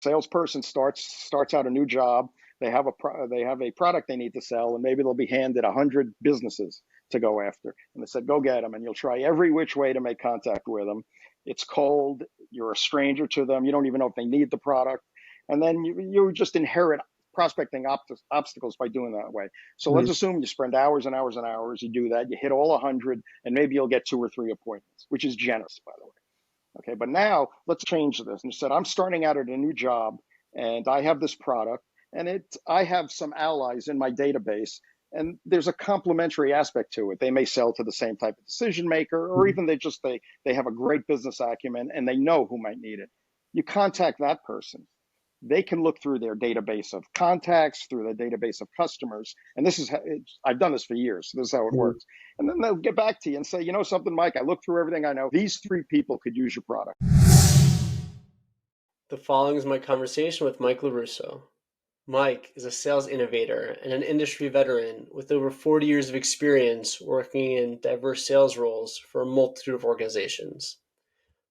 Salesperson starts out a new job. They have a product they need to sell, and maybe they'll be handed 100 businesses to go after. And they said, go get them, and you'll try every which way to make contact with them. It's cold. You're a stranger to them. You don't even know if they need the product. And then you just inherit prospecting obstacles by doing that way. So let's assume you spend hours and hours and hours. You do that. You hit all 100, and maybe you'll get 2 or 3 appointments, which is generous, by the way. Okay, but now let's change this. And you said, I'm starting out at a new job, and I have this product, and I have some allies in my database, and there's a complementary aspect to it. They may sell to the same type of decision maker, or even they have a great business acumen and they know who might need it. You contact that person. They can look through their database of contacts, through their database of customers. And this is, I've done this for years. So this is how it works. And then they'll get back to you and say, you know something, Mike, I looked through everything I know. These 3 people could use your product. The following is my conversation with Mike LaRusso. Mike is a sales innovator and an industry veteran with over 40 years of experience working in diverse sales roles for a multitude of organizations.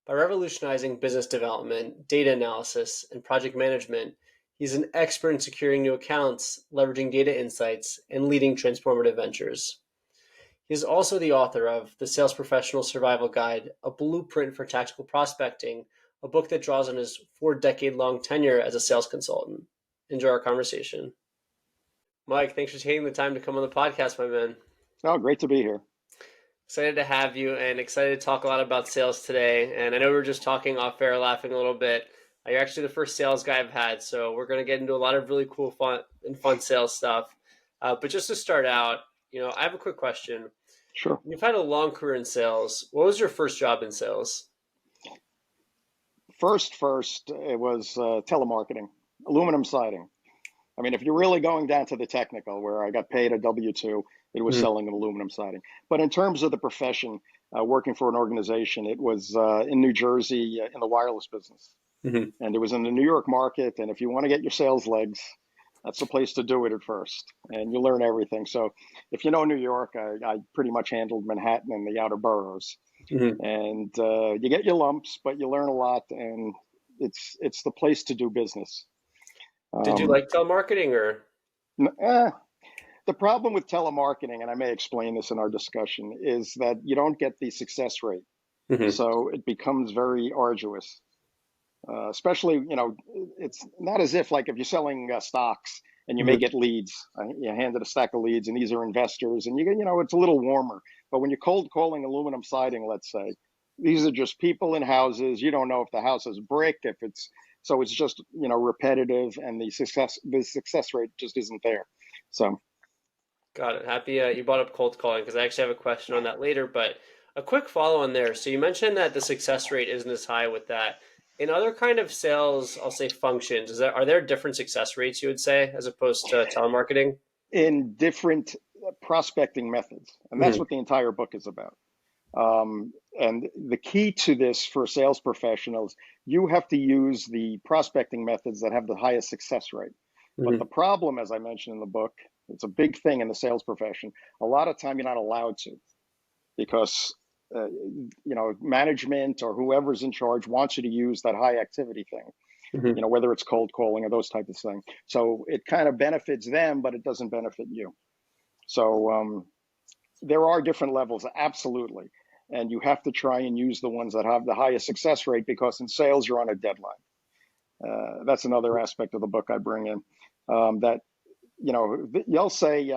By revolutionizing business development, data analysis, and project management, he's an expert in securing new accounts, leveraging data insights, and leading transformative ventures. He is also the author of The Sales Professional Survival Guide, a blueprint for tactical prospecting, a book that draws on his 4-decade-long tenure as a sales consultant. Enjoy our conversation. Mike, thanks for taking the time to come on the podcast, my man. Oh, great to be here. Excited to have you and excited to talk a lot about sales today. And I know we were just talking off air, laughing a little bit. You're actually the first sales guy I've had, so we're going to get into a lot of really cool, fun sales stuff. But just to start out, I have a quick question. Sure. You've had a long career in sales. What was your first job in sales? First, it was telemarketing, aluminum siding. I mean, if you're really going down to the technical, where I got paid a W-2, it was selling aluminum siding. But in terms of the profession, working for an organization, it was in New Jersey in the wireless business. And it was in the New York market. And if you want to get your sales legs, that's the place to do it at first. And you learn everything. So if you know New York, I pretty much handled Manhattan and the outer boroughs. And you get your lumps, but you learn a lot. And it's the place to do business. Did you like telemarketing or? The problem with telemarketing, and I may explain this in our discussion, is that you don't get the success rate. So it becomes very arduous. Especially, it's not as if like if you're selling stocks and you may get leads, you're handed a stack of leads and these are investors and it's a little warmer. But when you're cold calling aluminum siding, let's say, these are just people in houses. You don't know if the house is brick, so it's just, repetitive, and the success rate just isn't there. So. Got it. Happy you brought up cold calling because I actually have a question on that later, but a quick follow on there. So you mentioned that the success rate isn't as high with that. In other kind of sales, I'll say functions, are there different success rates you would say as opposed to telemarketing? In different prospecting methods. And that's what the entire book is about. And the key to this for sales professionals, you have to use the prospecting methods that have the highest success rate. But the problem, as I mentioned in the book, it's a big thing in the sales profession. A lot of time you're not allowed to because, management or whoever's in charge wants you to use that high activity thing, whether it's cold calling or those types of things. So it kind of benefits them, but it doesn't benefit you. So there are different levels, absolutely. And you have to try and use the ones that have the highest success rate because in sales, you're on a deadline. That's another aspect of the book I bring in that, you'll say,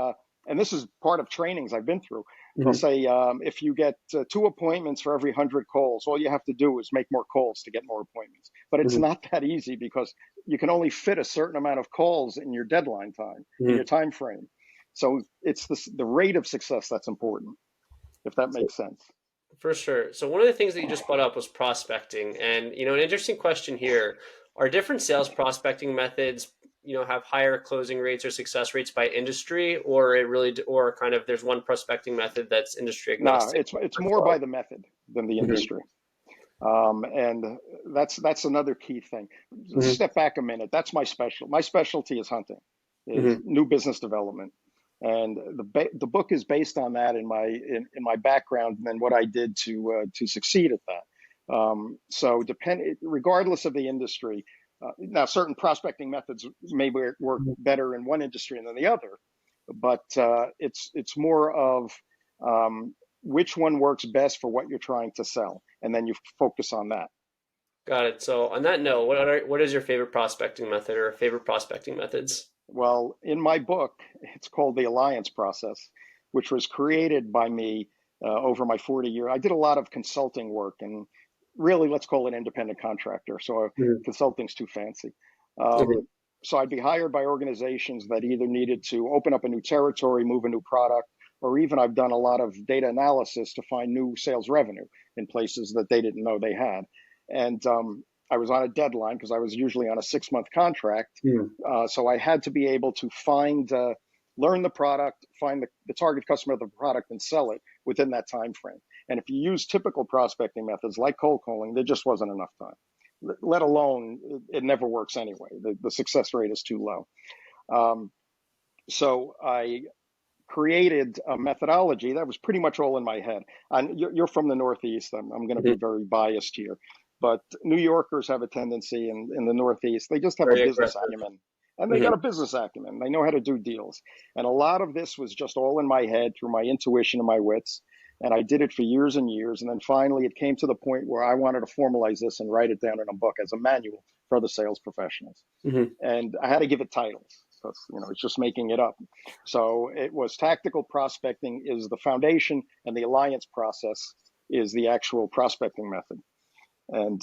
and this is part of trainings I've been through. They'll say, if you get 2 appointments for every 100 calls, all you have to do is make more calls to get more appointments. But it's not that easy because you can only fit a certain amount of calls in your deadline time, in your time frame. So it's the rate of success that's important, if that makes sense. For sure. So one of the things that you just brought up was prospecting. And, an interesting question here. Are different sales prospecting methods, have higher closing rates or success rates by industry, or kind of there's one prospecting method that's industry agnostic? No, it's more by the method than the industry. And that's another key thing. Step back a minute. That's my specialty is hunting, is new business development. And the book is based on that in my background and what I did to succeed at that. So regardless of the industry, Now, certain prospecting methods may work better in one industry than the other, but it's more of which one works best for what you're trying to sell, and then you focus on that. Got it. So on that note, what is your favorite prospecting method or favorite prospecting methods? Well, in my book, it's called the alliance process, which was created by me over my 40 year. I did a lot of consulting work, and really, let's call it independent contractor. So Mhm. consulting's too fancy. Mhm. So I'd be hired by organizations that either needed to open up a new territory, move a new product, or even I've done a lot of data analysis to find new sales revenue in places that they didn't know they had. And I was on a deadline because I was usually on a 6 month contract. Mhm. So I had to be able to learn the product, find the target customer of the product, and sell it within that time frame. And if you use typical prospecting methods like cold calling, there just wasn't enough time. Let alone, it never works anyway. The success rate is too low. Um, so I created a methodology that was pretty much all in my head. And you're from the Northeast. I'm going to be Mhm. very biased here, but New Yorkers have a tendency in the Northeast. They just have a Very business aggressive. acumen, and they Mhm. got a business acumen. They know how to do deals. And a lot of this was just all in my head through my intuition and my wits. And I did it for years and years. And then finally, it came to the point where I wanted to formalize this and write it down in a book as a manual for other sales professionals. Mhm. And I had to give it titles because it's just making it up. So it was tactical prospecting is the foundation, and the alliance process is the actual prospecting method, and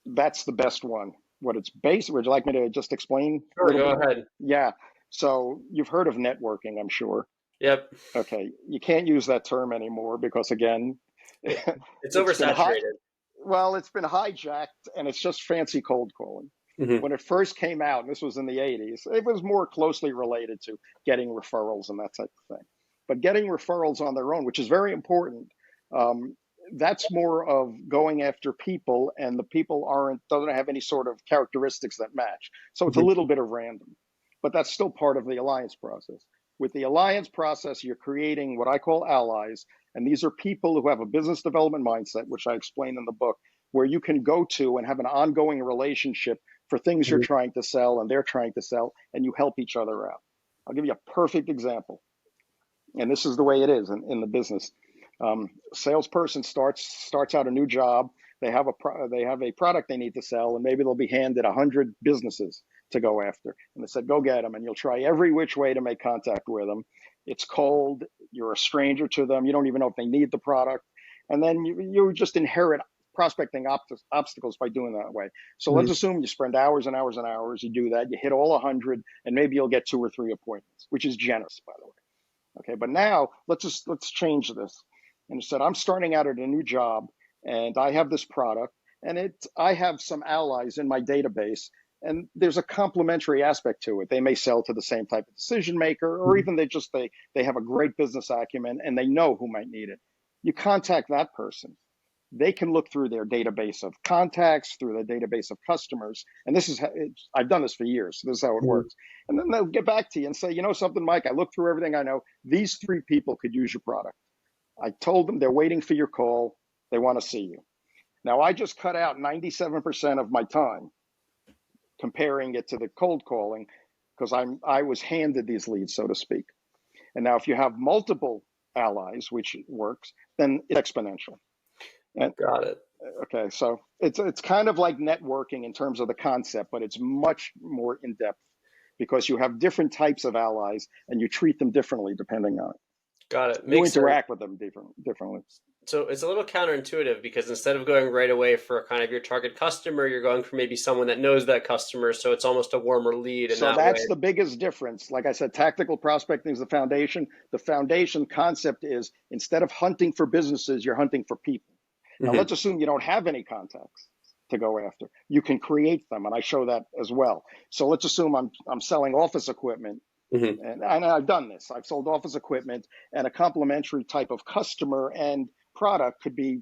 that's the best one. What it's based. Would you like me to just explain a Sure, little go bit? ahead. Yeah. So you've heard of networking, I'm sure. Yep. Okay, you can't use that term anymore because again, It, it's it's been hot. oversaturated. Well, it's been hijacked, and it's just fancy cold calling. Mhm. When it first came out, and this was in the 80s, it was more closely related to getting referrals and that type of thing. But getting referrals on their own, which is very important, um, that's more of going after people, and the people doesn't have any sort of characteristics that match. So it's a Mhm. little bit of random, but that's still part of the alliance process. With the alliance process, you're creating what I call allies, and these are people who have a business development mindset, which I explain in the book, where you can go to and have an ongoing relationship for things you're Mhm. trying to sell and they're trying to sell, and you help each other out. I'll give you a perfect example, and this is the way it is in the business. Salesperson starts out a new job. They have a product they need to sell, and maybe they'll be handed 100 businesses to go after. And they said, "Go get them," and you'll try every which way to make contact with them. It's cold. You're a stranger to them. You don't even know if they need the product, and then you just inherit prospecting obstacles by doing that way. So let's Mhm. assume you spend hours and hours and hours. You do that. You hit all 100, and maybe you'll get 2 or 3 appointments, which is generous, by the way. Okay, but now let's change this. And he said, I'm starting out at a new job, and I have this product, and I have some allies in my database, and there's a complementary aspect to it. They may sell to the same type of decision maker, or Mhm. even they have a great business acumen and they know who might need it. You contact that person. They can look through their database of contacts, through their database of customers, and this is how I've done this for years. So this is how it Mhm. works. And then they'll get back to you and say, you know something, Mike, I looked through everything I know. These 3 people could use your product. I told them they're waiting for your call. They want to see you. Now, I just cut out 97% of my time comparing it to the cold calling because I was handed these leads, so to speak. And now, if you have multiple allies, which works, then it's exponential. And Got it. okay, so it's kind of like networking in terms of the concept, but it's much more in depth because you have different types of allies and you treat them differently depending on it. Got it. You Makes sense. interact with them differently. So it's a little counterintuitive because instead of going right away for kind of your target customer, you're going for maybe someone that knows that customer. So it's almost a warmer lead in So that way. that's the biggest difference. Like I said, tactical prospecting is the foundation. The foundation concept is instead of hunting for businesses, you're hunting for people. Now, Hmm. let's assume you don't have any contacts to go after. You can create them, and I show that as well. So let's assume I'm selling office equipment, Hmm. and I've done this. I've sold office equipment, and a complementary type of customer and product could be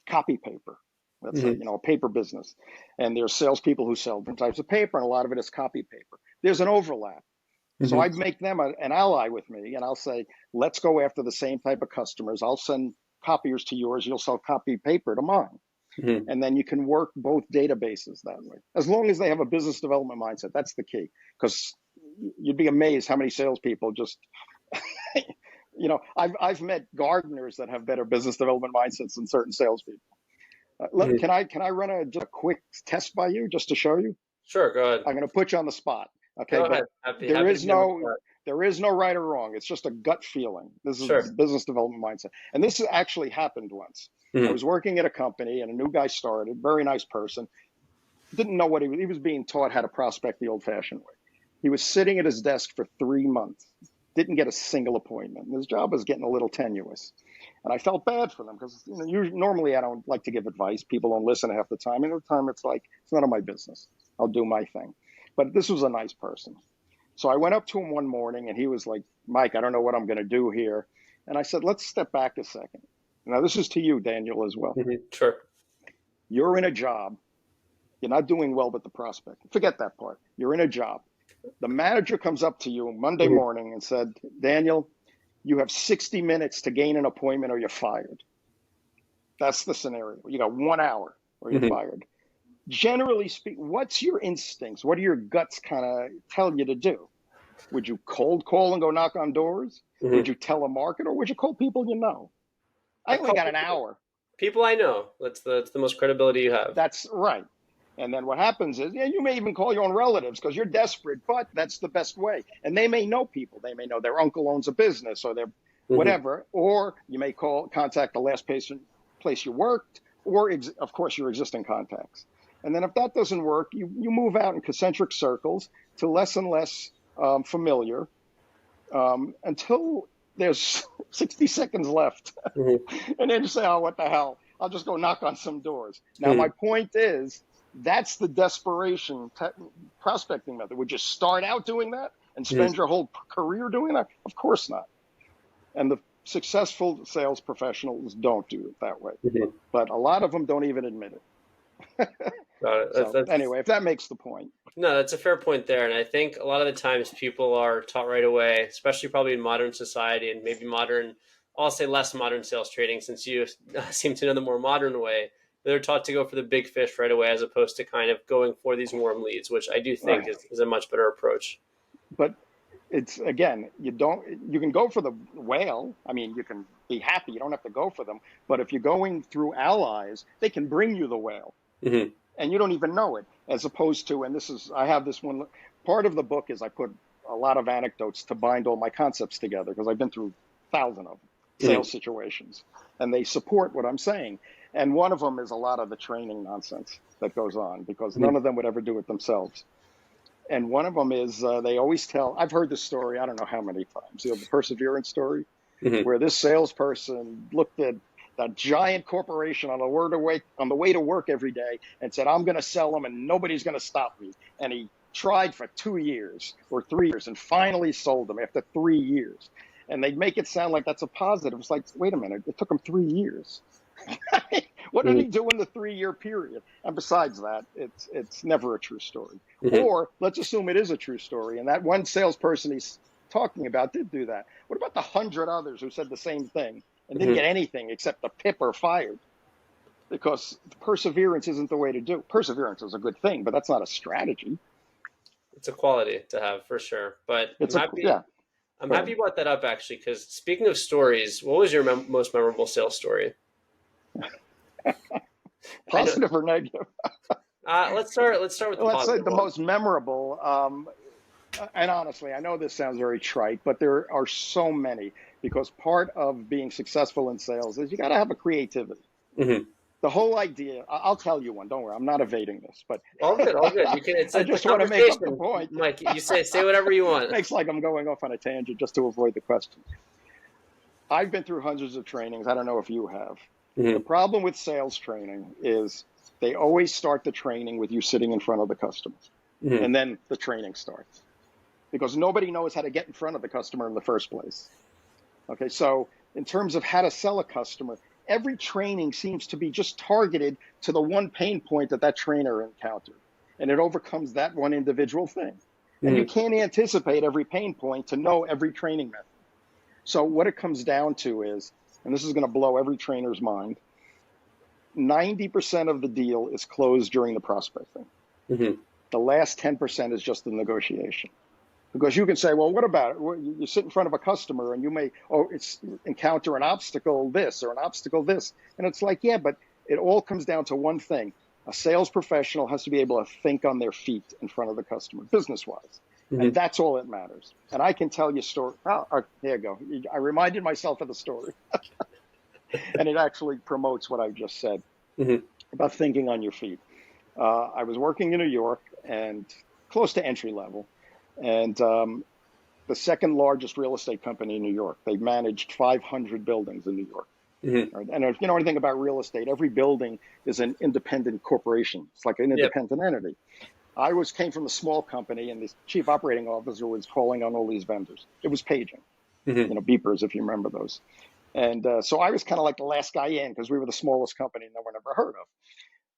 copy paper. Let's say, Hmm. a paper business. And there's salespeople who sell different types of paper, and a lot of it is copy paper. There's an overlap. So Hmm. I make them an ally with me, and I'll say, let's go after the same type of customers. I'll send copiers to yours. You'll sell copy paper to mine. Mm-hmm. And then you can work both databases that way, as long as they have a business development mindset. That's the key, because you'd be amazed how many salespeople just, I've met gardeners that have better business development mindsets than certain salespeople. Mm-hmm. Can I run just a quick test by you just to show you? Sure, go ahead. I'm going to put you on the spot, okay? Go But ahead. Happy there happy to is be on the no spot. there is no right or wrong. It's just a gut feeling. This is Sure. business development mindset, and this actually happened once. I Mm-hmm. was working at a company, and a new guy started. Very nice person. Didn't know what he was being taught how to prospect the old-fashioned way. He was sitting at his desk for 3 months. Didn't get a single appointment. And his job was getting a little tenuous. And I felt bad for them because usually, normally I don't like to give advice. People don't listen half the time. And at the time, it's like, it's none of my business. I'll do my thing. But this was a nice person. So I went up to him one morning and he was like, Mike, I don't know what I'm going to do here. And I said, let's step back a second. Now, this is to you, Daniel, as well. Mm-hmm. Sure. You're in a job. You're not doing well with the prospect. Forget that part. You're in a job. The manager comes up to you Monday Mm-hmm. morning and said, Daniel, you have 60 minutes to gain an appointment or you're fired. That's the scenario. You got 1 hour or you're Mm-hmm. fired. Generally speaking, what's your instincts? What do your guts kind of tell you to do? Would you cold call and go knock on doors? Would Mm-hmm. you telemarket, or would you call people you know? I I only call got an hour. people I know. That's the most credibility you have. That's right. And then what happens is, yeah, you may even call your own relatives because you're desperate, but that's the best way. And they may know people. They may know their uncle owns a business or their Mm-hmm. whatever. Or you may contact the last place you worked, or of course your existing contacts. And then if that doesn't work, you move out in concentric circles to less and less familiar, until there's 60 seconds left. Mm-hmm. And then you say, oh, what the hell? I'll just go knock on some doors. Now, Mm-hmm. my point is, that's the desperation prospecting method. Would you start out doing that and spend your whole career doing that? Of course not. And the successful sales professionals don't do it that way. Mm-hmm. But a lot of them don't even admit it. Got it. So anyway, if that makes the point. No, that's a fair point there. And I think a lot of the times people are taught right away, especially probably in modern society and maybe modern, I'll say less modern sales trading, since you seem to know the more modern way. They're taught to go for the big fish right away as opposed to kind of going for these warm leads, which I do think Right. is a much better approach. But it's, again, you can go for the whale. I mean, you can be happy. You don't have to go for them. But if you're going through allies, they can bring you the whale. Mm-hmm. And you don't even know it, as opposed to, and I have this one, part of the book is I put a lot of anecdotes to bind all my concepts together, because I've been through 1,000 of them, sales situations, and they support what I'm saying. And one of them is a lot of the training nonsense that goes on, because none of them would ever do it themselves. And one of them is, they always tell, I've heard this story, I don't know how many times, the perseverance story, Mm-hmm. where this salesperson looked at that giant corporation on the way to work every day and said, I'm going to sell them and nobody's going to stop me. And he tried for 2 years or 3 years and finally sold them after 3 years. And they make it sound like that's a positive. It's like, wait a minute, it took him 3 years. What did he do in the 3-year period? And besides that, it's never a true story. Mm-hmm. Or let's assume it is a true story, and that one salesperson he's talking about did do that. What about the 100 others who said the same thing and didn't Mm-hmm. get anything except the pip or fired? Because perseverance isn't the way to do it. Perseverance is a good thing, but that's not a strategy. It's a quality to have for sure. But Yeah. I'm happy you brought that up, actually, because speaking of stories, what was your most memorable sales story? Positive or negative? Let's start with the Let's say positive the one. most memorable. And honestly, I know this sounds very trite, but there are so many, because part of being successful in sales is you got to have a creativity. Mm-hmm. The whole idea, I'll tell you one, don't worry, I'm not evading this, but All good, all good. You can. It's I a just want to make up the conversation, point. Mike. You say whatever you want. It makes like I'm going off on a tangent just to avoid the question. I've been through hundreds of trainings. I don't know if you have. Mm-hmm. The problem with sales training is they always start the training with you sitting in front of the customer. Mm-hmm. And then the training starts, because nobody knows how to get in front of the customer in the first place. Okay, so in terms of how to sell a customer, every training seems to be just targeted to the one pain point that trainer encountered, and it overcomes that one individual thing. Mm-hmm. And you can't anticipate every pain point to know every training method. So what it comes down to is, and this is going to blow every trainer's mind, 90% of the deal is closed during the prospecting. Hmm. The last 10% is just the negotiation. Because you can say, well, what about it? You sit in front of a customer and you may, it's encounter an obstacle this or an obstacle this. And it's like, yeah, but it all comes down to one thing. A sales professional has to be able to think on their feet in front of the customer, business-wise. Hmm. And that's all that matters. And I can tell you story. Oh, there you go. I reminded myself of the story. And it actually promotes what I just said Hmm. about thinking on your feet. I was working in New York and close to entry level. And the second largest real estate company in New York. They managed 500 buildings in New York. Hmm. Right? And if you know anything about real estate, every building is an independent corporation. It's like an Yep. independent entity. Came from a small company, and the chief operating officer was calling on all these vendors. It was paging, Hmm. beepers, if you remember those. And so I was kind of like the last guy in because we were the smallest company no one ever heard of.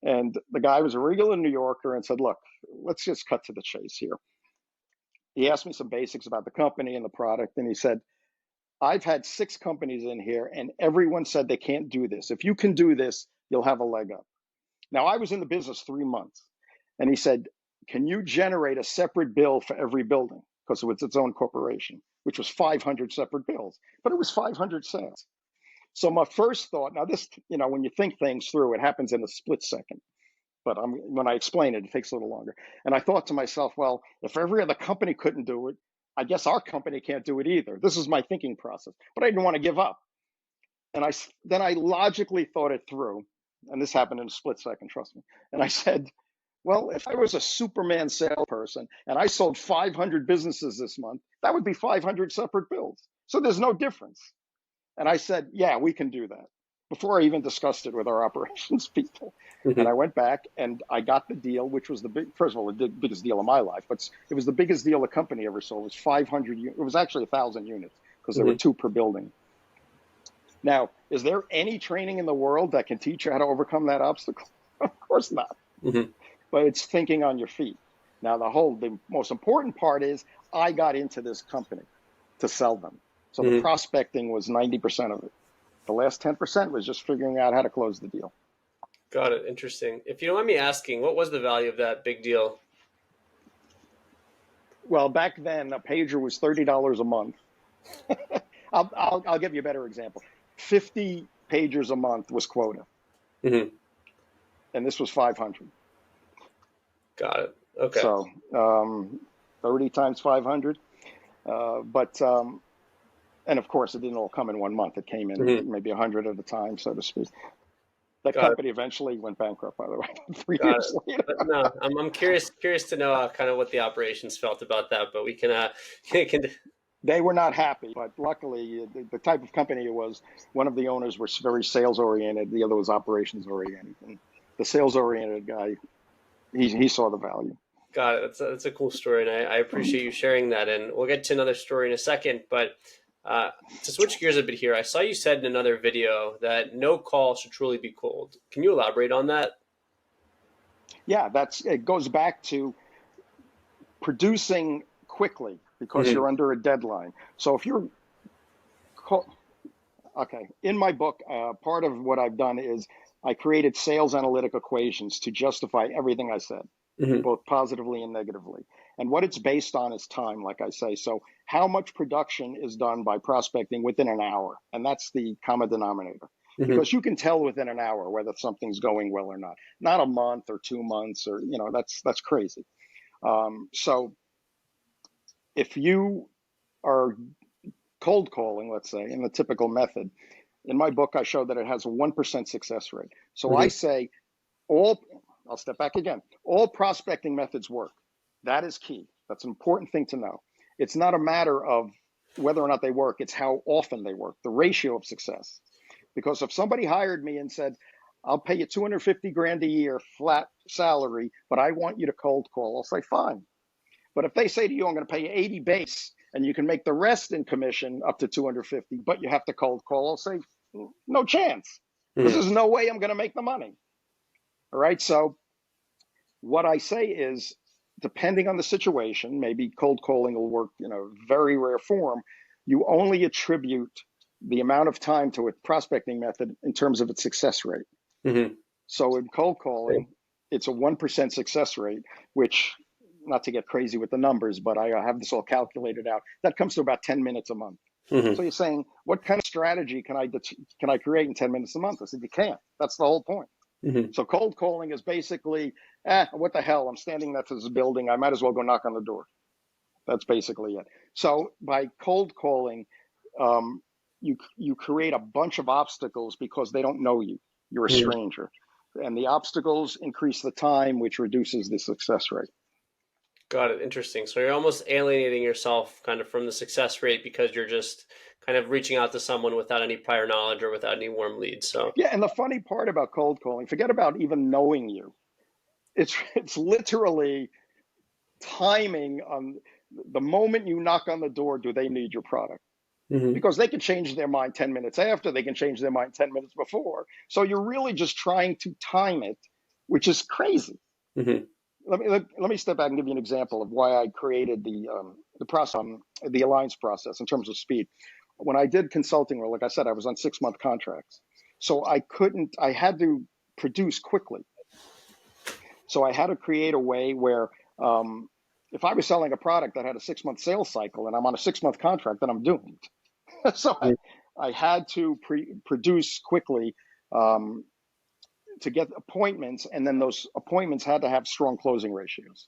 And the guy was a regular New Yorker and said, look, let's just cut to the chase here. He asked me some basics about the company and the product. And he said, I've had 6 companies in here and everyone said they can't do this. If you can do this, you'll have a leg up. Now, I was in the business 3 months. And he said, can you generate a separate bill for every building? Because it was its own corporation, which was 500 separate bills, but it was 500 sales. So my first thought, now this, when you think things through, it happens in a split second. But when I explain it, it takes a little longer. And I thought to myself, well, if every other company couldn't do it, I guess our company can't do it either. This is my thinking process. But I didn't want to give up. And then I logically thought it through. And this happened in a split second, trust me. And I said, well, if I was a Superman salesperson and I sold 500 businesses this month, that would be 500 separate bills. So there's no difference. And I said, yeah, we can do that before I even discussed it with our operations people. And Hmm. I went back and I got the deal, which was first of all, the biggest deal of my life, but it was the biggest deal the company ever sold. It was 500, it was actually 1,000 units because there were Hmm. 2 per building. Now, is there any training in the world that can teach you how to overcome that obstacle? Of course not, Hmm. but it's thinking on your feet. Now, the most important part is I got into this company to sell them. So the Hmm. prospecting was 90% of it. The last 10% was just figuring out how to close the deal. Got it. Interesting. If you don't mind me asking, what was the value of that big deal? Well, back then, a pager was $30 a month. I'll give you a better example. 50 pagers a month was quota, Hmm. and this was 500. Got it. Okay. So 30 times 500. And of course, it didn't all come in one month. It came in Hmm. maybe 100 at a time, so to speak. That Got it. company eventually went bankrupt, by the way, 3 years Got it. later. But no, I'm curious to know kind of what the operations felt about that. But we can can. They were not happy, but luckily, the type of company it was, one of the owners was very sales oriented, the other was operations oriented. And the sales oriented guy, he saw the value. Got it. That's a cool story, and I appreciate you sharing that. And we'll get to another story in a second. But to switch gears a bit here, I saw you said in another video that no call should truly be cold. Can you elaborate on that? Yeah, it goes back to producing quickly because Hmm. you're under a deadline. So if you're okay, in my book, part of what I've done is I created sales analytic equations to justify everything I said, Hmm. both positively and negatively. And what it's based on is time, like I say. So how much production is done by prospecting within an hour? And that's the common denominator. Hmm. Because you can tell within an hour whether something's going well or not. Not a month or 2 months or, that's crazy. So if you are cold calling, let's say, in the typical method, in my book, I show that it has a 1% success rate. So I Hmm. say I'll step back again. All prospecting methods work. That is key. That's an important thing to know. It's not a matter of whether or not they work, it's how often they work, the ratio of success. Because if somebody hired me and said, I'll pay you 250 grand a year flat salary, but I want you to cold call, I'll say, fine. But if they say to you, I'm going to pay you 80 base and you can make the rest in commission up to 250, but you have to cold call, I'll say, no chance, because Hmm. there's no way I'm going to make the money. All right. So what I say is, depending on the situation, maybe cold calling will work in a very rare form. You only attribute the amount of time to a prospecting method in terms of its success rate. Hmm. So in cold calling, it's a 1% success rate, which, not to get crazy with the numbers, but I have this all calculated out. That comes to about 10 minutes a month. Mm-hmm. So you're saying, what kind of strategy can I create in 10 minutes a month? I said, you can't. That's the whole point. Mm-hmm. So cold calling is basically, what the hell? I'm standing next to this building. I might as well go knock on the door. That's basically it. So by cold calling, um, you create a bunch of obstacles because they don't know you. You're a Mm-hmm. stranger, and the obstacles increase the time, which reduces the success rate. Got it. Interesting. So you're almost alienating yourself kind of from the success rate because you're just kind of reaching out to someone without any prior knowledge or without any warm leads. So Yeah, and the funny part about cold calling, forget about even knowing you. It's literally timing on the moment you knock on the door. Do they need your product? mm-hmm. Because they can change their mind 10 minutes after, they can change their mind 10 minutes before. So you're really just trying to time it, which is crazy. Mm-hmm. Let me step back and give you an example of why I created the process, the alliance process in terms of speed. When I did consulting, like I said, I was on 6-month contracts, so I had to produce quickly. So I had to create a way where, if I was selling a product that had a 6-month sales cycle and I'm on a 6-month contract, then I'm doomed. So I had to produce quickly, um, to get appointments, and then those appointments had to have strong closing ratios.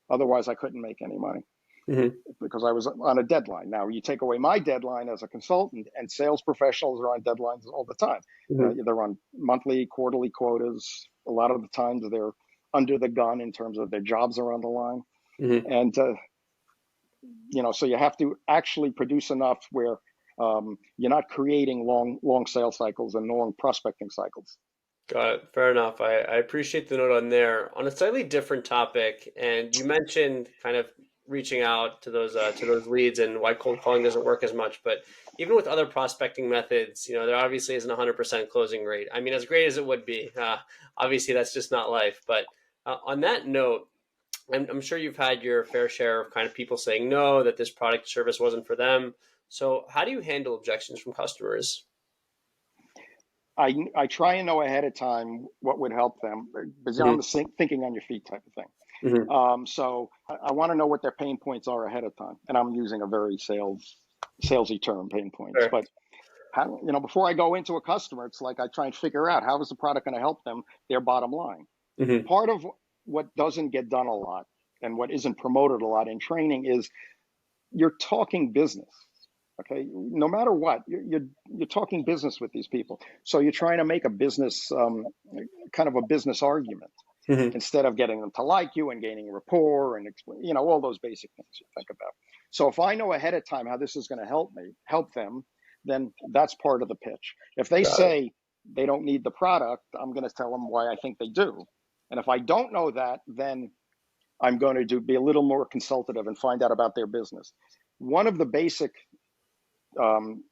Otherwise, I couldn't make any money Mm-hmm. because I was on a deadline. Now, you take away my deadline as a consultant, and sales professionals are on deadlines all the time. Mm-hmm. They're on monthly, quarterly quotas. A lot of the times, they're under the gun in terms of their jobs are on the line, Mm-hmm. and so you have to actually produce enough where, you're not creating long sales cycles and long prospecting cycles. Got it. Fair enough. I appreciate the note on there. On a slightly different topic, and you mentioned kind of reaching out to those leads and why cold calling doesn't work as much. But even with other prospecting methods, there obviously isn't a 100% closing rate. I mean, as great as it would be, obviously that's just not life. But on that note, I'm sure you've had your fair share of kind of people saying no, that this product or service wasn't for them. So how do you handle objections from customers? I try and know ahead of time what would help them, because I'm Mm-hmm. the thinking on your feet type of thing. Mm-hmm. So I want to know what their pain points are ahead of time, and I'm using a very salesy term, pain points. Sure. But before I go into a customer, it's like I try and figure out how is the product going to help them, their bottom line. Mm-hmm. Part of what doesn't get done a lot and what isn't promoted a lot in training is you're talking business. Okay, no matter what, you're talking business with these people. So you're trying to make a business, kind of a business argument, Mm-hmm. instead of getting them to like you and gaining rapport and all those basic things you think about. So if I know ahead of time how this is going to help them, then that's part of the pitch. If they Got it. say they don't need the product, I'm going to tell them why I think they do. And if I don't know that, then I'm going to be a little more consultative and find out about their business. One of the basic, um,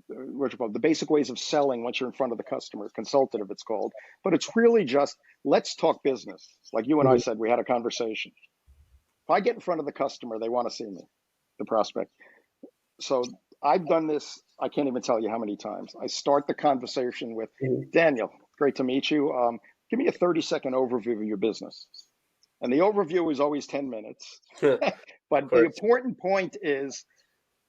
the basic ways of selling once you're in front of the customer, consultative it's called, but it's really just, let's talk business. Like you and I Mm-hmm. said, we had a conversation. If I get in front of the customer, they want to see me, the prospect. So I've done this, I can't even tell you how many times. I start the conversation with, Daniel, great to meet you. Give me a 30-second overview of your business. And the overview is always 10 minutes. Of But the course. important point is,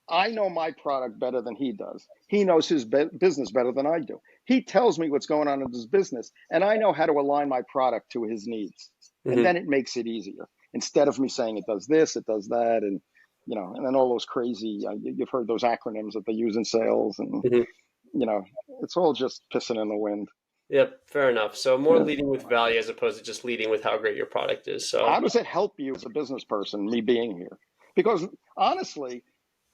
I know my product better than he does. He knows his business better than I do. He tells me what's going on in his business, and I know how to align my product to his needs. And Mm-hmm. then it makes it easier, instead of me saying it does this, it does that, and then all those crazy. You've heard those acronyms that they use in sales, and Mm-hmm. you know, it's all just pissing in the wind. Yep, fair enough. So more Yeah. leading with value as opposed to just leading with how great your product is. How So does it help you as a business person, me being here? Because honestly,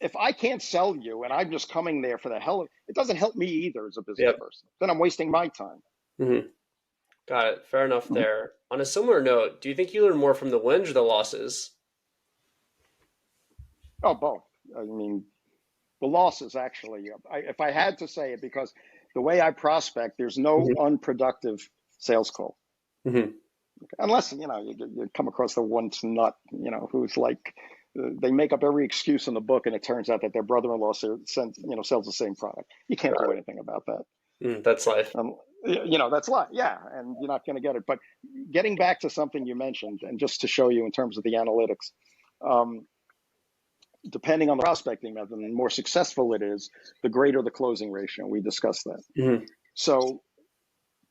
if I can't sell you and I'm just coming there for the hell of it, it doesn't help me either as a business yep. person. Then I'm wasting my time. Mm-hmm. Got it. Fair enough Mhm. there. On a similar note, do you think you learn more from the wins or the losses? Oh, both. I mean, the losses actually. If I had to say it, because the way I prospect, there's no Mm-hmm. unproductive sales call, Mm-hmm. unless you come across the one nut, who's like, they make up every excuse in the book, and it turns out that their brother-in-law sells the same product. You can't Got do it. anything about that. That's life. That's life. Yeah, and you're not going to get it. But getting back to something you mentioned, and just to show you in terms of the analytics, um, depending on the prospecting method, the more successful it is, the greater the closing ratio. We discussed that. Mm-hmm. So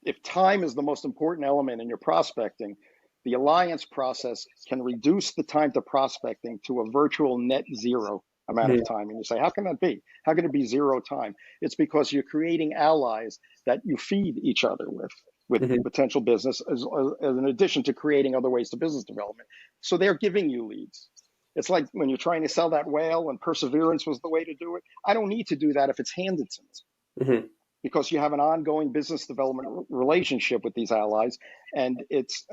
if time is the most important element in your prospecting, the alliance process can reduce the time to prospecting to a virtual net zero amount of time. And you say, how can that be? How can it be zero time? It's because you're creating allies that you feed each other with Mm-hmm. potential business, as in addition to creating other ways to business development. So they're giving you leads. It's like when you're trying to sell that whale and perseverance was the way to do it. I don't need to do that if it's handed to me, Mm-hmm. because you have an ongoing business development relationship with these allies, and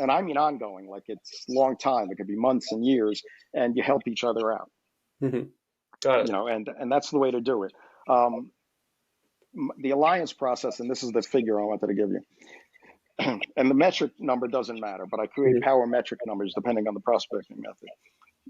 I mean ongoing, like it's long time. It could be months and years, and you help each other out. Mm-hmm. Got it. And that's the way to do it. Um, the alliance process, and this is the figure I wanted to give you, and the metric number doesn't matter, but I create Mm-hmm. power metric numbers depending on the prospecting method.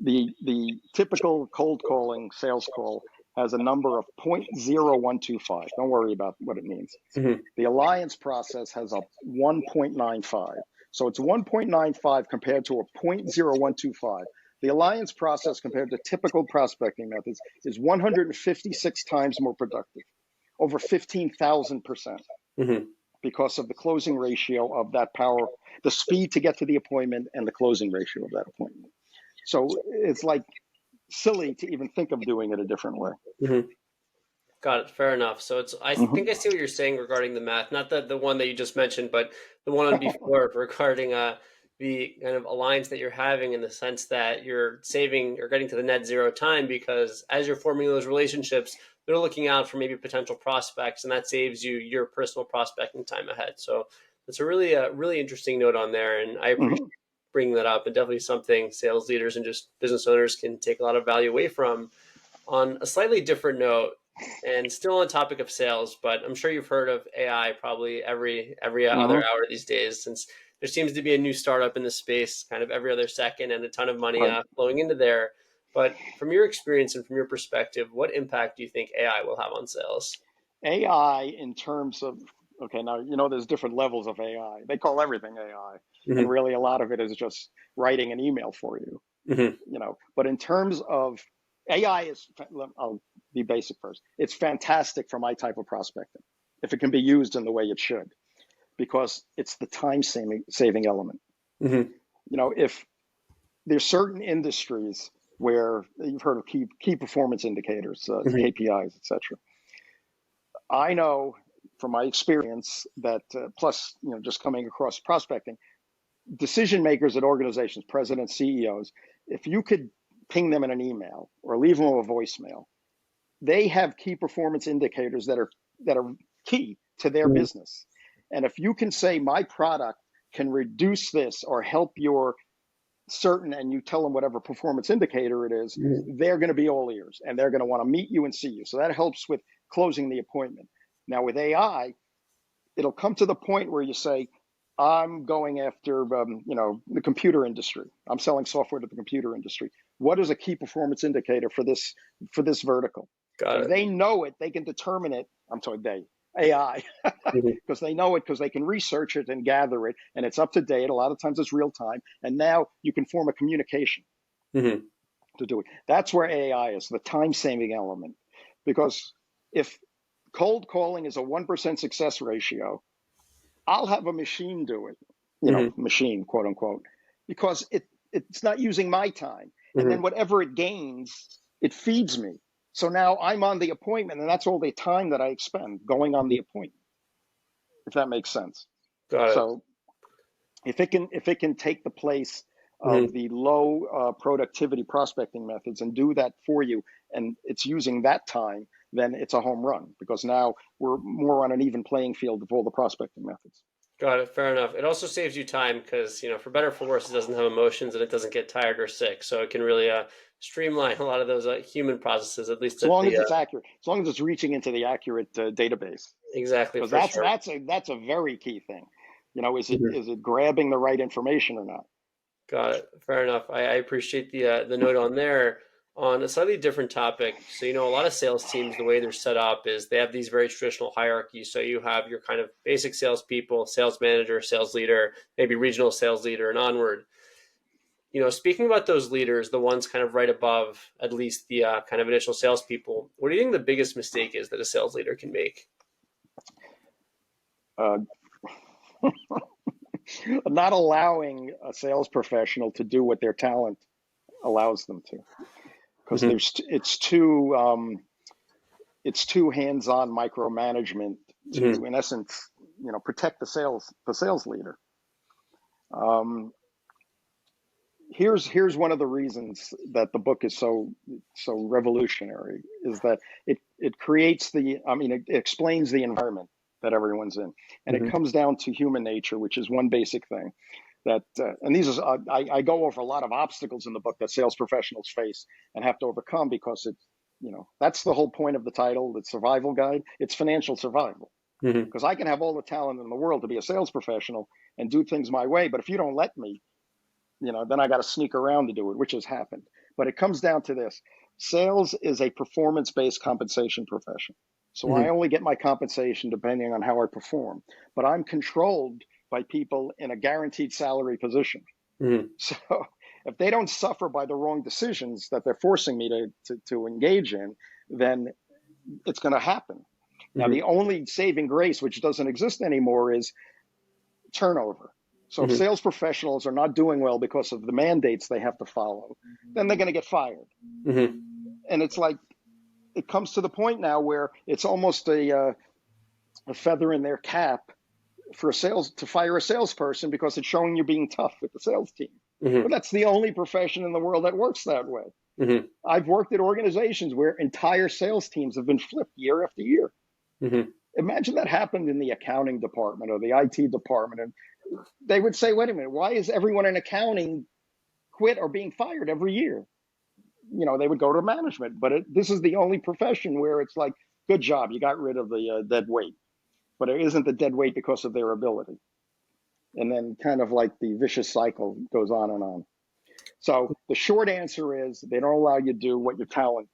The typical cold calling sales call has a number of 0.0125. Don't worry about what it means. Mm-hmm. The alliance process has a 1.95. So it's 1.95 compared to a 0.0125. The alliance process compared to typical prospecting methods is 156 times more productive, over 15,000%, Mm-hmm. because of the closing ratio of that power, the speed to get to the appointment, and the closing ratio of that appointment. So it's like silly to even think of doing it a different way. Mm-hmm. Got it. Fair enough. So I think I Mm-hmm. see what you're saying regarding the math, not the one that you just mentioned, but the one on before regarding the kind of alliance that you're having, in the sense that you're saving or getting to the net zero time, because as you're forming those relationships, they're looking out for maybe potential prospects, and that saves you your personal prospecting time ahead. So it's a really interesting note on there, and I appreciate Mm-hmm. bringing that up, and definitely something sales leaders and just business owners can take a lot of value away from. On a slightly different note, and still on topic of sales, but I'm sure you've heard of AI probably every other Mm-hmm. hour these days, since there seems to be a new startup in the space kind of every other second, and a ton of money Right. flowing into there. But from your experience and from your perspective, what impact do you think AI will have on sales? AI in terms of, okay, now, there's different levels of AI. They call everything AI. And Mm-hmm. really, a lot of it is just writing an email for you, Mm-hmm. But in terms of AI I'll be basic first. It's fantastic for my type of prospecting, if it can be used in the way it should, because it's the time saving element. Mm-hmm. If there's certain industries where you've heard of key performance indicators, Mm-hmm. KPIs, etc. I know from my experience that, plus, just coming across prospecting, decision makers at organizations, presidents, CEOs, if you could ping them in an email or leave them a voicemail, they have key performance indicators that are key to their Mm-hmm. business. And if you can say my product can reduce this or help your certain, and you tell them whatever performance indicator it is, they're going to be all ears, and they're going to want to meet you and see you. So that helps with closing the appointment. Now with AI, it'll come to the point where you say, I'm going after, the computer industry. I'm selling software to the computer industry. What is a key performance indicator for this vertical? Got If it. they know it, they can determine it. I'm sorry, AI, Mm-hmm. because they know it, because they can research it and gather it, and it's up to date. A lot of times it's real time, and now you can form a communication Mm-hmm. to do it. That's where AI is, the time saving element. Because if cold calling is a 1% success ratio, I'll have a machine do it, Mm-hmm. machine, quote unquote, because it's not using my time. And then Mm-hmm. whatever it gains, it feeds me. So now I'm on the appointment, and that's all the time that I expend going on the appointment, if that makes sense. Got it. So if it can take the place of Mm-hmm. the low productivity prospecting methods and do that for you, and it's using that time, then it's a home run, because now we're more on an even playing field of all the prospecting methods. Got it. Fair enough. It also saves you time because, for better or for worse, it doesn't have emotions and it doesn't get tired or sick. So it can really streamline a lot of those human processes, at least As at long the as it's accurate, as long as it's reaching into the accurate database, exactly, because for that's sure. that's a very key thing. Is it Mhm. is it grabbing the right information or not? Got it. Fair enough. I appreciate the note on there. On a slightly different topic, so a lot of sales teams, the way they're set up is they have these very traditional hierarchies. So you have your kind of basic salespeople, sales manager, sales leader, maybe regional sales leader, and onward. Speaking about those leaders, the ones kind of right above at least the kind of initial salespeople, what do you think the biggest mistake is that a sales leader can make? Uh, Not allowing a sales professional to do what their talent allows them to, because Mm-hmm. it's too hands-on micromanagement Mm-hmm. to, in essence, protect the sales leader. Um, here's one of the reasons that the book is so revolutionary, is that it creates it explains the environment that everyone's in, and it Mm-hmm. comes down to human nature, which is one basic thing that and these are I go over a lot of obstacles in the book that sales professionals face and have to overcome, because that's the whole point of the title, the survival guide. It's financial survival, Mm-hmm. because I can have all the talent in the world to be a sales professional and do things my way, but if you don't let me, then I got to sneak around to do it, which has happened. But it comes down to this: sales is a performance based compensation profession. So I Mm-hmm. only get my compensation depending on how I perform, but I'm controlled by people in a guaranteed salary position. Mm-hmm. So if they don't suffer by the wrong decisions that they're forcing me to engage in, then it's going to happen. Now, Mm-hmm. the only saving grace, which doesn't exist anymore, is turnover. So if Mm-hmm. sales professionals are not doing well because of the mandates they have to follow, then they're going to get fired. Mm-hmm. And it's like, it comes to the point now where it's almost a feather in their cap for to fire a salesperson, because it's showing you're being tough with the sales team. Mm-hmm. But that's the only profession in the world that works that way. Mm-hmm. I've worked at organizations where entire sales teams have been flipped year after year. Mm-hmm. Imagine that happened in the accounting department or the IT department, and they would say, wait a minute, why is everyone in accounting quit or being fired every year? They would go to management, but this is the only profession where it's like, good job, you got rid of the dead weight, but it isn't the dead weight because of their ability. And then kind of like the vicious cycle goes on and on. So the short answer is they don't allow you to do what your talent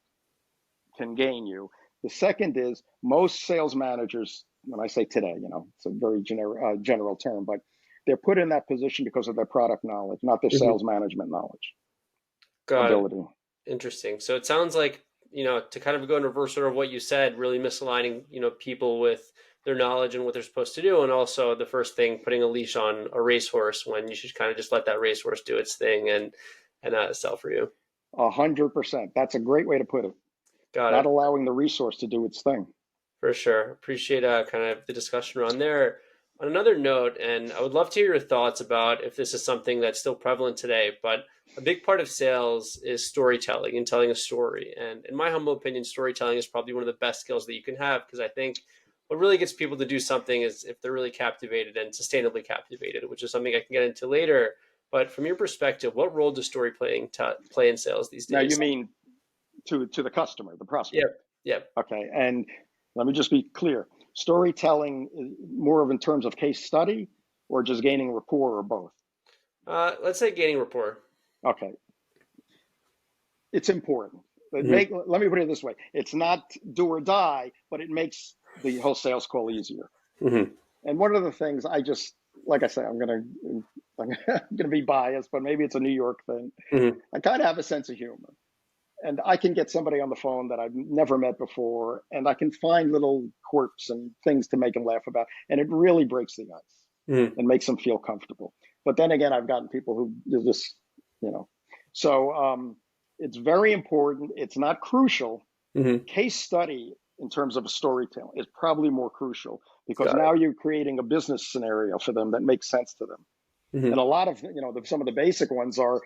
can gain you. The second is, most sales managers, when I say today, it's a very general term, but they're put in that position because of their product knowledge, not their Mm-hmm. sales management knowledge Got it. ability. Interesting. So it sounds like, to kind of go in reverse order of what you said, really misaligning, people with their knowledge and what they're supposed to do. And also the first thing, putting a leash on a racehorse when you should kind of just let that racehorse do its thing and sell for you. 100%. That's a great way to put it. Got Not it. allowing the resource to do its thing. For sure. Appreciate kind of the discussion around there. On another note, and I would love to hear your thoughts about if this is something that's still prevalent today, but a big part of sales is storytelling and telling a story. And in my humble opinion, storytelling is probably one of the best skills that you can have, because I think what really gets people to do something is if they're really captivated and sustainably captivated, which is something I can get into later. But from your perspective, what role does storytelling play in sales these Now, you days? mean to the customer, the prospect. Yep. Yep. Okay. And let me just be clear: storytelling more of in terms of case study, or just gaining rapport, or both? Let's say gaining rapport. Okay. It's important. Mm-hmm. Let me put it this way: it's not do or die, but it makes the whole sales call easier. Mm-hmm. And one of the things like I say, I'm gonna be biased, but maybe it's a New York thing. Mm-hmm. I kind of have a sense of humor, and I can get somebody on the phone that I've never met before, and I can find little quirks and things to make them laugh about, and it really breaks the ice Mm-hmm. and makes them feel comfortable. But then again, I've gotten people who just, you know, so it's very important. It's not crucial. Mm-hmm. Case study in terms of storytelling is probably more crucial, because Got now it. you're creating a business scenario for them that makes sense to them. And Mm-hmm. a lot of, some of the basic ones are,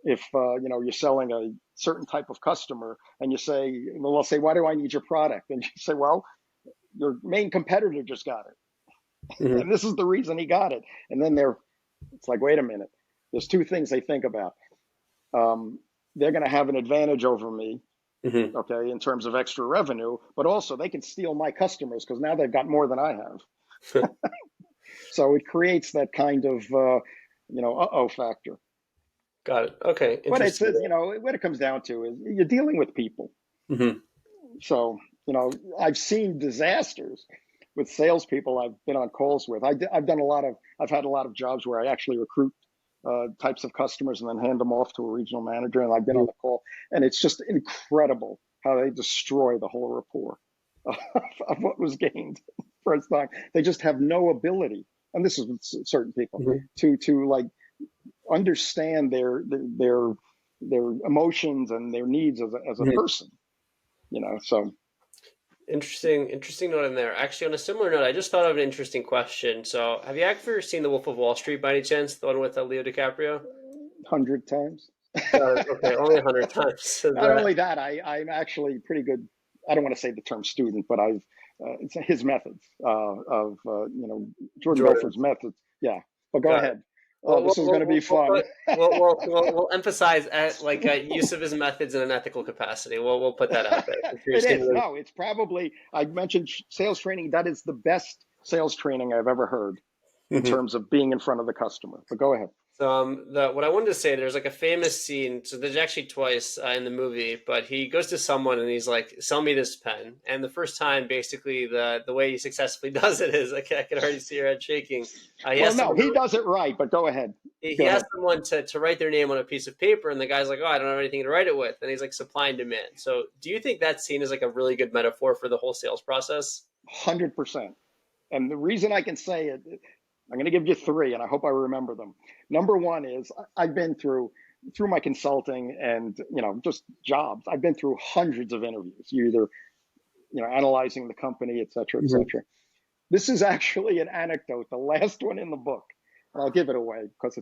if you're selling a certain type of customer, and you say, well, they'll say, why do I need your product? And you say, well, your main competitor just got it, Mm-hmm. and this is the reason he got it. And then it's like, wait a minute, there's two things they think about. um, they're going to have an advantage over me, Mm-hmm. okay, in terms of extra revenue, but also they can steal my customers because now they've got more than I have. So it creates that kind of uh-oh factor. Got it. Okay, But it interesting. says, what it comes down to is you're dealing with people. Hmm. So, I've seen disasters with salespeople I've been on calls with. I've had a lot of jobs where I actually recruit types of customers and then hand them off to a regional manager. And I've been on the call, and it's just incredible how they destroy the whole rapport of what was gained first time. They just have no ability, and this is with certain people, Hmm. to like understand their emotions and their needs as a Hmm. person. So Interesting note in there. Actually, on a similar note, I just thought of an interesting question. So, have you ever seen The Wolf of Wall Street by any chance? The one with Leo DiCaprio? 100 times. Got it. Okay, only 100 times. Says Not that. only that, I'm actually pretty good. I don't want to say the term student, but it's his methods of Jordan Jordan. Belfort's methods. Yeah, but go Got it. ahead. Oh, We'll this is going to be fun. we'll emphasize use of his methods in an ethical capacity. We'll put that out there. I'm It curious to is. know. No, it's probably, I mentioned sales training. That is the best sales training I've ever heard in terms of being in front of the customer. But go ahead. So what I wanted to say, there's like a famous scene. So there's actually twice in the movie, but he goes to someone and he's like, "Sell me this pen." And the first time, basically, the way he successfully does it is, like, I can already see your head shaking. He Well, has no, someone he does it right, but go ahead. he Go asked ahead. someone to write their name on a piece of paper, and the guy's like, "Oh, I don't have anything to write it with," and he's like, supply and demand. So, do you think that scene is like a really good metaphor for the whole sales process? 100%. And the reason I can say it, I'm going to give you three, and I hope I remember them. Number one is I've been through my consulting and just jobs. I've been through hundreds of interviews. You either analyzing the company, et cetera, et Mhm. cetera. This is actually an anecdote, the last one in the book, and I'll give it away because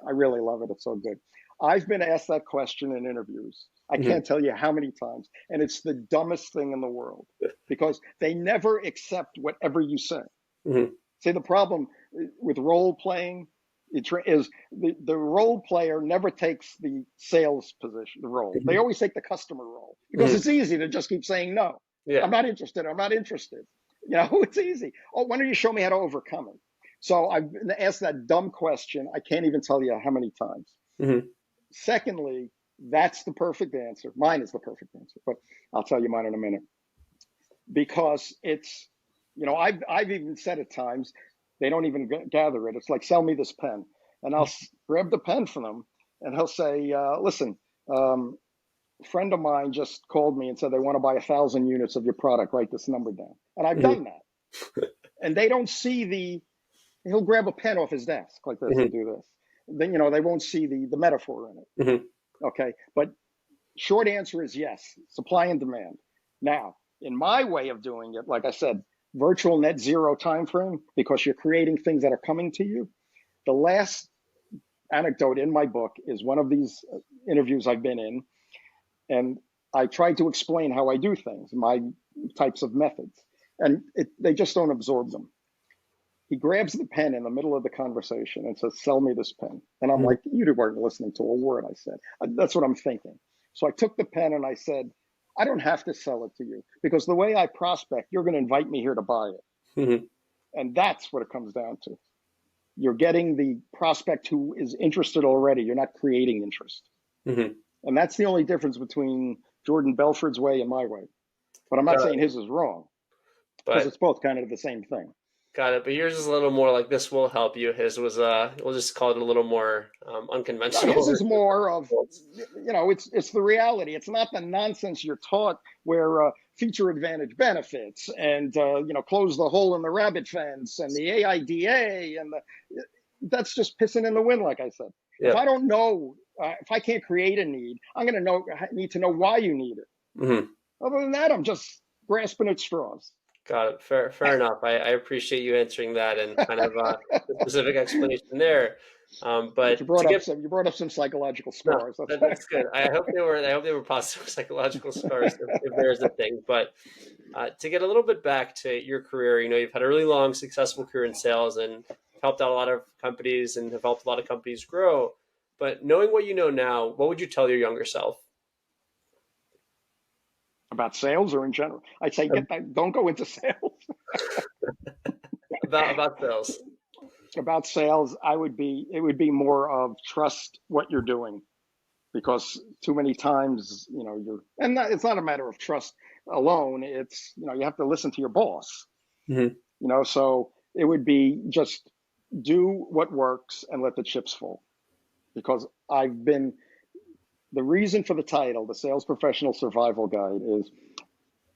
I really love it. It's so good. I've been asked that question in interviews. I Mhm. can't tell you how many times, and it's the dumbest thing in the world because they never accept whatever you say. Mhm. See, the problem with role playing is the role player never takes the sales position, the role. They Mhm. always take the customer role because Mhm. it's easy to just keep saying no. I'm Yeah. not interested. I'm not interested. It's easy. Oh, why don't you show me how to overcome it? So I've been asked that dumb question. I can't even tell you how many times. Mhm. Secondly, that's the perfect answer. Mine is the perfect answer, but I'll tell you mine in a minute because I've even said at times they don't even gather it. It's like sell me this pen, and I'll grab the pen from them, and he'll say, "Listen, a friend of mine just called me and said they want to buy 1,000 units of your product. Write this number down." And I've Mhm. done that, and they don't see the. He'll grab a pen off his desk like this and Mhm. do this. Then they won't see the metaphor in it. Mhm. Okay, but short answer is yes, supply and demand. Now, in my way of doing it, like I said, virtual net zero time frame, because you're creating things that are coming to you. The last anecdote in my book is one of these interviews I've been in, and I tried to explain how I do things, my types of methods, and they just don't absorb them. He grabs the pen in the middle of the conversation and says, "Sell me this pen." And I'm Mhm. like, "You weren't listening to a word I said." That's what I'm thinking. So I took the pen and I said, "I don't have to sell it to you because the way I prospect, you're going to invite me here to buy it." Mhm. And that's what it comes down to. You're getting the prospect who is interested already. You're not creating interest. Mhm. And that's the only difference between Jordan Belford's way and my way. But I'm not Got saying it. his is wrong because But it's both kind of the same thing. got it. But yours is a little more like this will help you. His was we'll just call it a little more No, his unconventional. is more of, it's the reality. It's not the nonsense you're taught where feature advantage benefits and close the hole in the rabbit fence and the AIDA and that's just pissing in the wind. Like I said, if Yep. I don't know, if I can't create a need, I'm going to need to know why you need it. Mhm. Other than that, I'm just grasping at straws. Got it. Fair enough. I appreciate you answering that and kind of the specific explanation there. But you But to brought up get some psychological no, scars. That's why. that's good. I hope they were positive psychological scars if there's a thing. But to get a little bit back to your career, you've had a really long, successful career in sales and helped out a lot of companies and have helped a lot of companies grow. But knowing what you know now, what would you tell your younger self About sales or in general? I'd say um, get that. Don't go into sales. about sales? About sales, it would be more of trust what you're doing. because too many times, it's not a matter of trust alone. It's, you have to listen to your boss, Mm-hmm. so it would be just do what works and let the chips fall. Because the reason for the title, the Sales Professional Survival Guide, is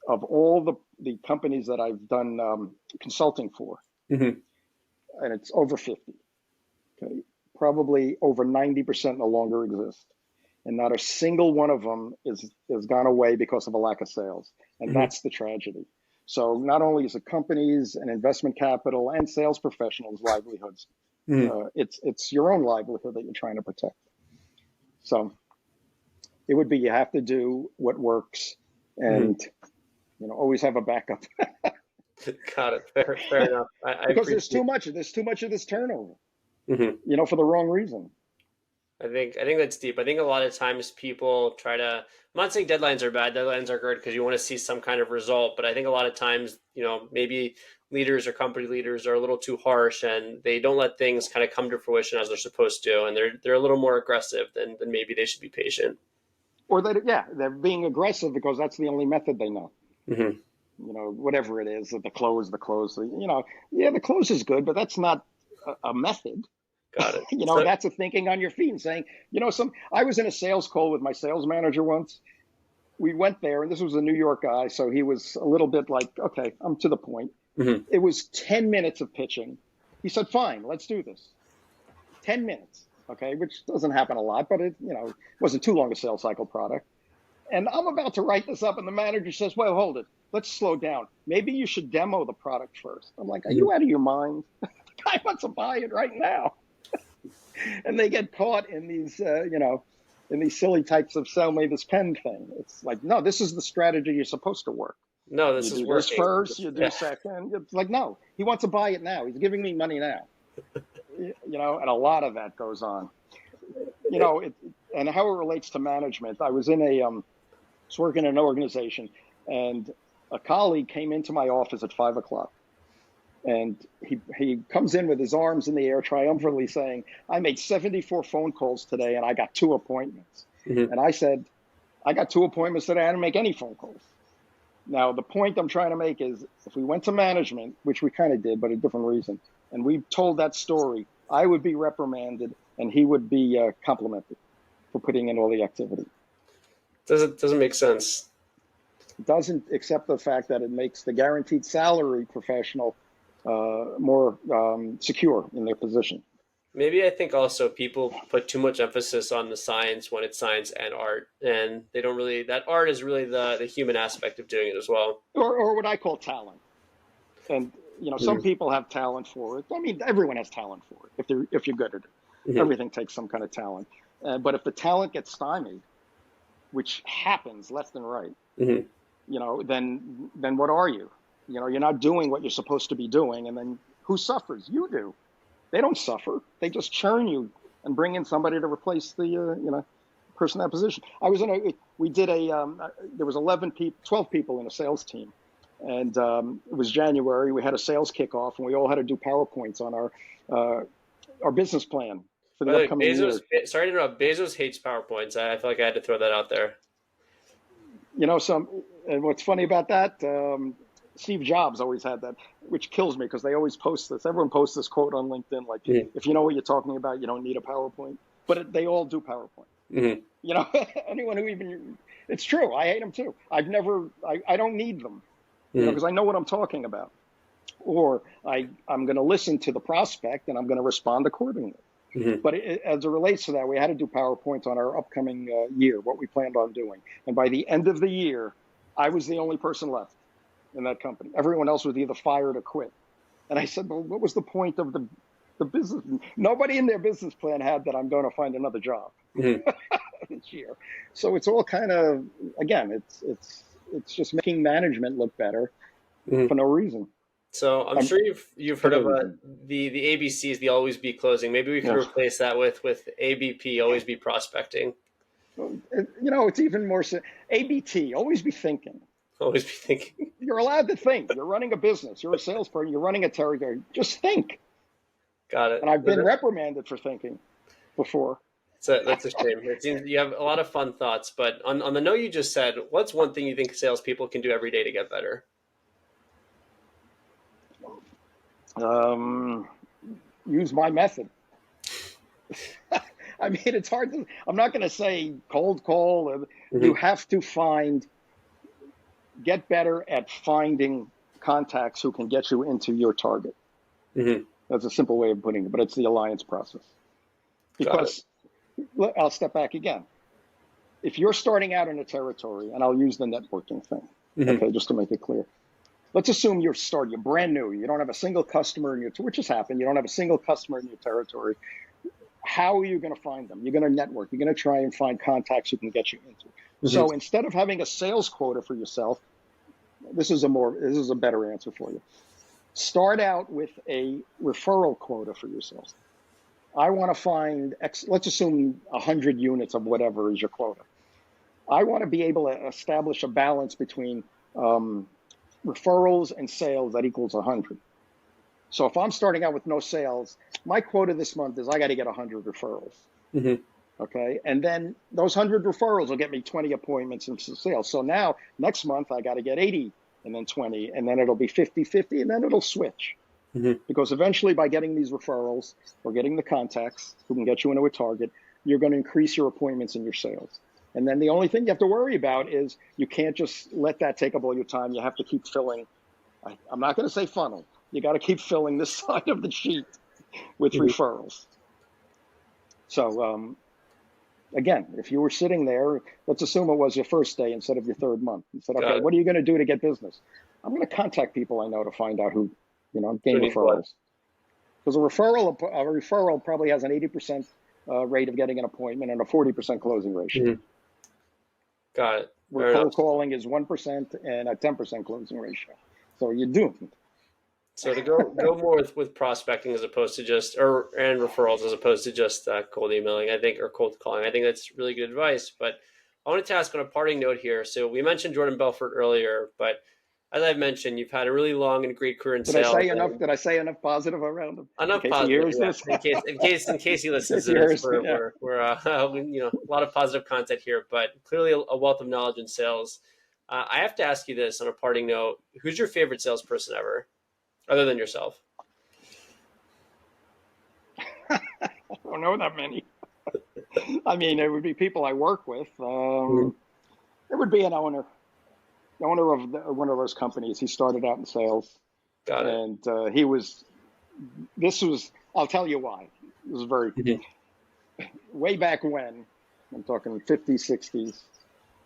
of all the companies that I've done consulting for, Mm-hmm. and it's over 50, okay, probably over 90% no longer exist. And not a single one of them is gone away because of a lack of sales. And Mm-hmm. that's the tragedy. So not only is it companies and investment capital and sales professionals' livelihoods, Mm-hmm. it's your own livelihood that you're trying to protect. So it would be, you have to do what works, Mm-hmm. and always have a backup. Got it. Fair enough. I Because appreciate. there's too much of this turnover, Mm-hmm. for the wrong reason. I think that's deep. I think a lot of times people try to. I'm not saying deadlines are bad. Deadlines are good because you want to see some kind of result. But I think a lot of times, maybe leaders or company leaders are a little too harsh and they don't let things kind of come to fruition as they're supposed to, and they're a little more aggressive than maybe they should be patient. Or they're being aggressive because that's the only method they know. Mm-hmm. Whatever it is, the close is good, but that's not a method. Got it. So. That's a thinking on your feet and saying, I was in a sales call with my sales manager once. We went there, and this was a New York guy, so he was a little bit like, okay, I'm to the point. Mm-hmm. It was 10 minutes of pitching. He said, fine, let's do this. 10 minutes, okay, which doesn't happen a lot, but it wasn't too long a sales cycle product. And I'm about to write this up, and the manager says, well, hold it. Let's slow down. Maybe you should demo the product first. I'm like, are Mm-hmm. you out of your mind? The guy wants to buy it right now. And they get caught in these, in these silly types of sell me this pen thing. It's like, no, this is the strategy you're supposed to work. No, You this is do this working. first, you do second. It's like, no, he wants to buy it now. He's giving me money now. And a lot of that goes on. And how it relates to management. I was working in an organization, and a colleague came into my office at 5 o'clock. And he comes in with his arms in the air, triumphantly saying, I made 74 phone calls today, and I got 2 appointments. Mm-hmm. And I said, I got 2 appointments today. I didn't make any phone calls. Now, the point I'm trying to make is, if we went to management, which we kind of did, but a different reason, and we told that story, I would be reprimanded, and he would be complimented for putting in all the activity. Doesn't make sense. It doesn't, accept the fact that it makes the guaranteed salary professional more secure in their position. Maybe I think also people put too much emphasis on the science when it's science and art, and they don't really. That art is really the human aspect of doing it as well. Or what I call talent. And some Mm-hmm. people have talent for it. I mean, everyone has talent for it if you're good at it. Mm-hmm. Everything takes some kind of talent. But if the talent gets stymied, which happens left and right, Mm-hmm. then what are you? You're not doing what you're supposed to be doing, and then who suffers? You do. They don't suffer. They just churn you and bring in somebody to replace the person in that position. There was 12 people in a sales team, and it was January. We had a sales kickoff, and we all had to do PowerPoints on our business plan for the upcoming year. Sorry to interrupt. Bezos hates PowerPoints. I feel like I had to throw that out there. And what's funny about that? Steve Jobs always had that, which kills me because they always post this. Everyone posts this quote on LinkedIn, like, if you know what you're talking about, you don't need a PowerPoint. But they all do PowerPoint. Mm-hmm. Anyone who it's true. I hate them too. I don't need them, because I know what I'm talking about. Or I'm going to listen to the prospect and I'm going to respond accordingly. Mm-hmm. But as it relates to that, we had to do PowerPoints on our upcoming year, what we planned on doing. And by the end of the year, I was the only person left in that company. Everyone else was either fired or quit. And I said, well, what was the point of the business? Nobody in their business plan had that I'm going to find another job this year. So it's all kind of, again, it's just making management look better for no reason. So I'm sure you've heard of the ABCs, the always be closing. Maybe we could replace that with ABP, always be prospecting. It's even more ABT, always be thinking. Always be thinking. You're allowed to think. You're running a business. You're a salesperson. You're running a territory. Just think. Got it. And I've been reprimanded for thinking before. So that's a shame. It seems you have a lot of fun thoughts, but on the note you just said, what's one thing you think salespeople can do every day to get better? Use my method. I mean, it's hard to, I'm not going to say cold call. You Mm-hmm. have to get better at finding contacts who can get you into your target. Mm-hmm. That's a simple way of putting it, but it's the alliance process. Got it. Because I'll step back again. If you're starting out in a territory, and I'll use the networking thing, Mm-hmm. okay, just to make it clear. Let's assume you're brand new. You don't have a single customer in your, which has happened. You don't have a single customer in your territory. How are you going to find them? You're going to network. You're going to try and find contacts who can get you into. Mm-hmm. So instead of having a sales quota for yourself, this is a better answer for you. Start out with a referral quota for yourself. I want to find let's assume 100 units of whatever is your quota. I want to be able to establish a balance between referrals and sales that equals 100. So if I'm starting out with no sales, my quota this month is I got to get 100 referrals. Mm-hmm. Okay. And then those 100 referrals will get me 20 appointments and sales. So now next month I got to get 80 and then 20, and then it'll be 50-50, and then it'll switch. Mm-hmm. Because eventually by getting these referrals or getting the contacts who can get you into a target, you're going to increase your appointments and your sales. And then the only thing you have to worry about is you can't just let that take up all your time. You have to keep filling. I'm not going to say funnel. You got to keep filling this side of the sheet with Mm-hmm. referrals. So again, if you were sitting there, let's assume it was your first day instead of your third month. You said, okay, Got it. what are you going to do to get business? I'm going to contact people I know to find out who, gain Who needs what? referrals. Because a referral probably has an 80% rate of getting an appointment and a 40% closing ratio. Mm-hmm. Got it. Where Fair enough. cold calling is 1% and a 10% closing ratio. So you're doomed. So to go more with prospecting as opposed to just and referrals as opposed to just cold emailing, I think, or cold calling. I think that's really good advice. But I wanted to ask on a parting note here. So we mentioned Jordan Belfort earlier, but as I've mentioned, you've had a really long and great career in Did I sales. say enough? Did I say enough positive around him? In Enough case he positive, hears yeah. this. In case he In case listens to he this, hears, yeah. we're a lot of positive content here, but clearly a wealth of knowledge in sales. I have to ask you this on a parting note: who's your favorite salesperson ever, other than yourself? I don't know that many. I mean, it would be people I work with. Mhm. It would be an owner of one of those companies. He started out in sales, Got it. and I'll tell you why. It was very Mhm. way back when. I'm talking 50s, 60s.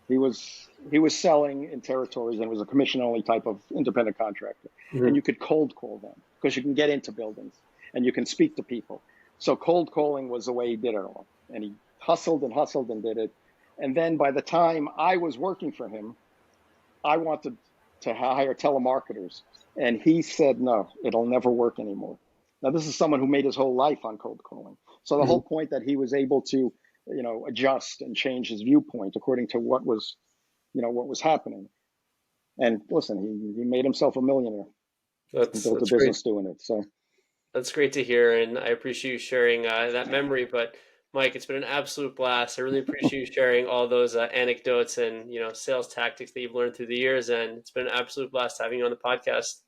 He was selling in territories and was a commission only type of independent contractor. And Mhm. you could cold call them because you can get into buildings and you can speak to people. So cold calling was the way he did it all. And he hustled and did it. And then by the time I was working for him, I wanted to hire telemarketers. And he said, no, it'll never work anymore. Now, this is someone who made his whole life on cold calling. So the Mhm. whole point that he was able to, adjust and change his viewpoint according to what was happening. And listen, he made himself a millionaire and That's built a that's great. business doing it. So That's great to hear, and I appreciate you sharing that memory. But Mike, it's been an absolute blast. I really appreciate you sharing all those anecdotes and sales tactics that you've learned through the years, and it's been an absolute blast having you on the podcast.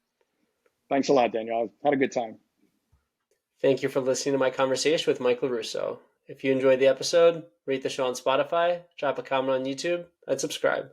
thanks a lot, Daniel. I had a good time. Thank you for listening to my conversation with Mike LaRusso. If you enjoyed the episode, rate the show on Spotify, drop a comment on YouTube, and subscribe.